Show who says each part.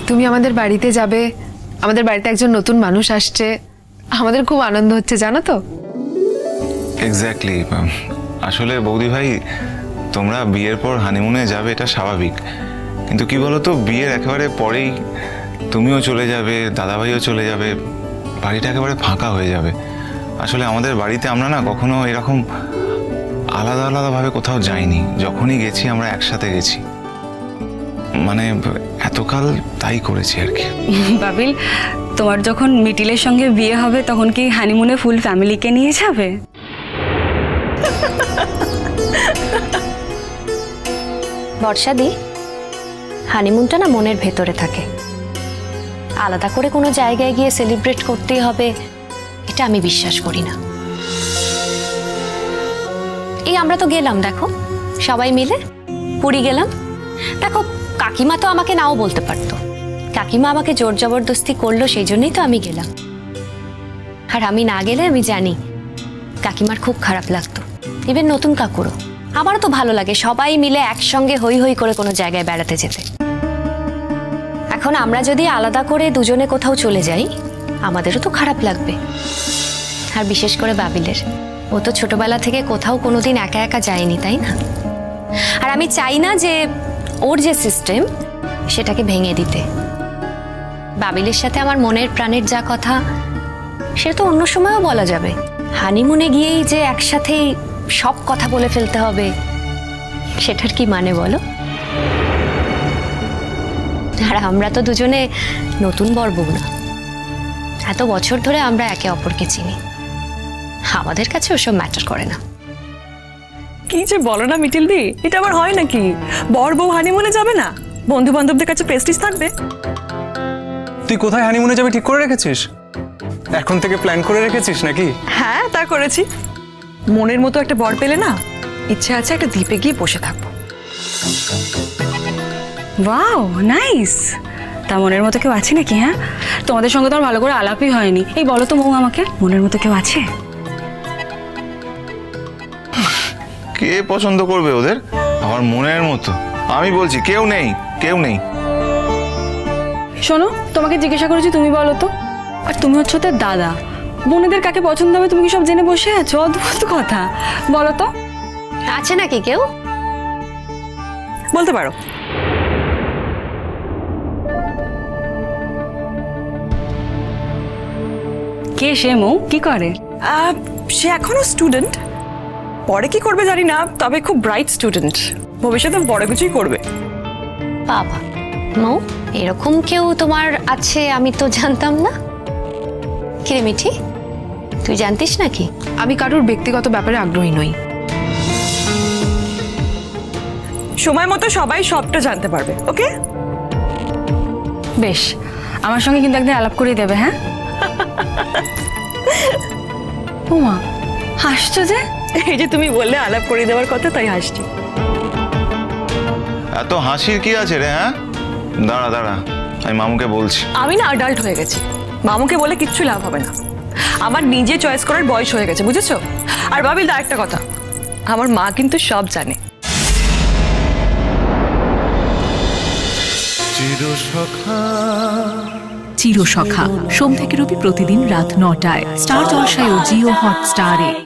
Speaker 1: তুমি আমাদের বাড়িতে যাবে, আমাদের বাড়িতে একজন নতুন মানুষ আসছে, আমাদের খুব আনন্দ হচ্ছে জানো তো।
Speaker 2: এক্স্যাক্টলি। আসলে বৌদি ভাই, তোমরা বিয়ের পর হানিমুনে যাবে এটা স্বাভাবিক, কিন্তু কি বলতো, বিয়ের একেবারে পরেই তুমিও চলে যাবে, দাদাভাইও চলে যাবে, বাড়িটা একেবারে ফাঁকা হয়ে যাবে। আসলে আমাদের বাড়িতে আমরা না কখনো এরকম আলাদা আলাদাভাবে কোথাও যাইনি, যখনই গেছি আমরা একসাথে গেছি, মানে এতকাল তাই করেছি আর কি।
Speaker 3: বাবিল, তোমার যখন মিটিলের সঙ্গে বিয়ে হবে তখন কি হানিমুনে ফুল ফ্যামিলিকে নিয়ে যাবে?
Speaker 4: বর্ষাদি, হানিমুনটা না মনের ভেতরে থাকে, আলাদা করে কোনো জায়গায় গিয়ে সেলিব্রেট করতেই হবে এটা আমি বিশ্বাস করি না। এই আমরা তো গেলাম, দেখো সবাই মিলে পুরী গেলাম। দেখো কাকিমা তো আমাকে নাও বলতে পারতো, কাকিমা আমাকে জোর জবরদস্তি করলো, সেই জন্যই তো আমি গেলাম। আর আমি না গেলে আমি জানি কাকিমার খুব খারাপ লাগতো, ইভেন নতুন কাকুরও। আমারও তো ভালো লাগে সবাই মিলে একসঙ্গে হই হই করে কোনো জায়গায় বেড়াতে যেতে। এখন আমরা যদি আলাদা করে দুজনে কোথাও চলে যাই আমাদেরও তো খারাপ লাগবে। আর বিশেষ করে বাবিলের, ও তো ছোটবেলা থেকে কোথাও কোনোদিন একা একা যায়নি, তাই না? আর আমি চাই না যে ওর যে সিস্টেম সেটাকে ভেঙে দিতে। বাবিলের সাথে আমার মনের প্রাণের যা কথা সেটা তো অন্য সময়ও বলা যাবে, হানিমুনে গিয়েই যে একসাথেই সব কথা বলে ফেলতে হবে সেটার কি মানে বলো? আর আমরা তো দুজনে নতুন বর বউ না, এত বছর ধরে আমরা একে অপরকে চিনি, আমাদের কাছে ওসব ম্যাটার করে না।
Speaker 5: কি যে বলো না মিটিল দি, এটা আবার হয় নাকি? বর বউ হানিমুনে যাবে না, বন্ধু বান্ধবদের কাছে প্রেস্টিজ থাকবে।
Speaker 6: তুই কোথায় হানিমুনে যাবে ঠিক করে রেখেছিস? এখন থেকে প্ল্যান করে রেখেছিস নাকি?
Speaker 5: হ্যাঁ তা করেছি, মনের মতো একটা বর পেলে না ইচ্ছে আছে একটা দ্বীপে গিয়ে বসে থাকবো।
Speaker 3: Wow nice. তা মনের মতো কেউ আছে নাকি? হ্যাঁ, তোমাদের সঙ্গে তো আর ভালো করে আলাপই হয়নি। এই বলো তো মৌ আমাকে, মনের মতো কেউ আছে?
Speaker 2: কে পছন্দ করবে ওদের? আমার মনের মতো আমি বলছি কেউ নেই, কেউ নেই।
Speaker 3: শোনো, তোমাকে জিজ্ঞাসা করেছি, তুমি বলো তো। আর তুমি হচ্ছে তোর দাদা, বোনেদের কাকে পছন্দ হবে তুমি কি সব জেনে বসে আছো? অদ্ভুত কথা, বলো তো।
Speaker 4: আছে নাকি কেউ?
Speaker 5: বলতে পারো।
Speaker 3: কে সে মৌ, কি করে?
Speaker 5: সে এখনো স্টুডেন্ট, পরে কি করবে জানি না, তবে খুব ব্রাইট স্টুডেন্ট, ভবিষ্যতে বড় কিছুই করবে।
Speaker 4: বাবা মৌ, এরকম কেউ তোমার আছে আমি তো জানতাম না। কিরে মিঠি, তুই জানতিস নাকি?
Speaker 1: আমি কারোর ব্যক্তিগত ব্যাপারে আগ্রহী নই।
Speaker 5: সময় মতো সবাই সবটা জানতে পারবে, ওকে?
Speaker 3: বেশ, আমার সঙ্গে কিন্তু একদিন আলাপ করিয়ে দেবে। হ্যাঁ ওমা, হাসছো যে?
Speaker 5: এই যে তুমি বললে আলাপ করে দেওয়ার কথা, তাই হাসছি।
Speaker 2: এত হাসির কি আছে রে? হ্যাঁ দাঁড়া দাঁড়া, আমি মামুকে বলছি।
Speaker 5: আমি না অ্যাডাল্ট হয়ে গেছি, মামুকে বলে কিচ্ছু লাভ হবে না, আমার নিজে চয়েস করার বয়স হয়ে গেছে, বুঝেছো? আর ভাবিল দা একটা কথা, আমার মা কিন্তু সব জানে।
Speaker 7: চিরসখা সোম থেকে রবি প্রতিদিন রাত ৯টায় স্টার জলসায় ও জিও হটস্টারে।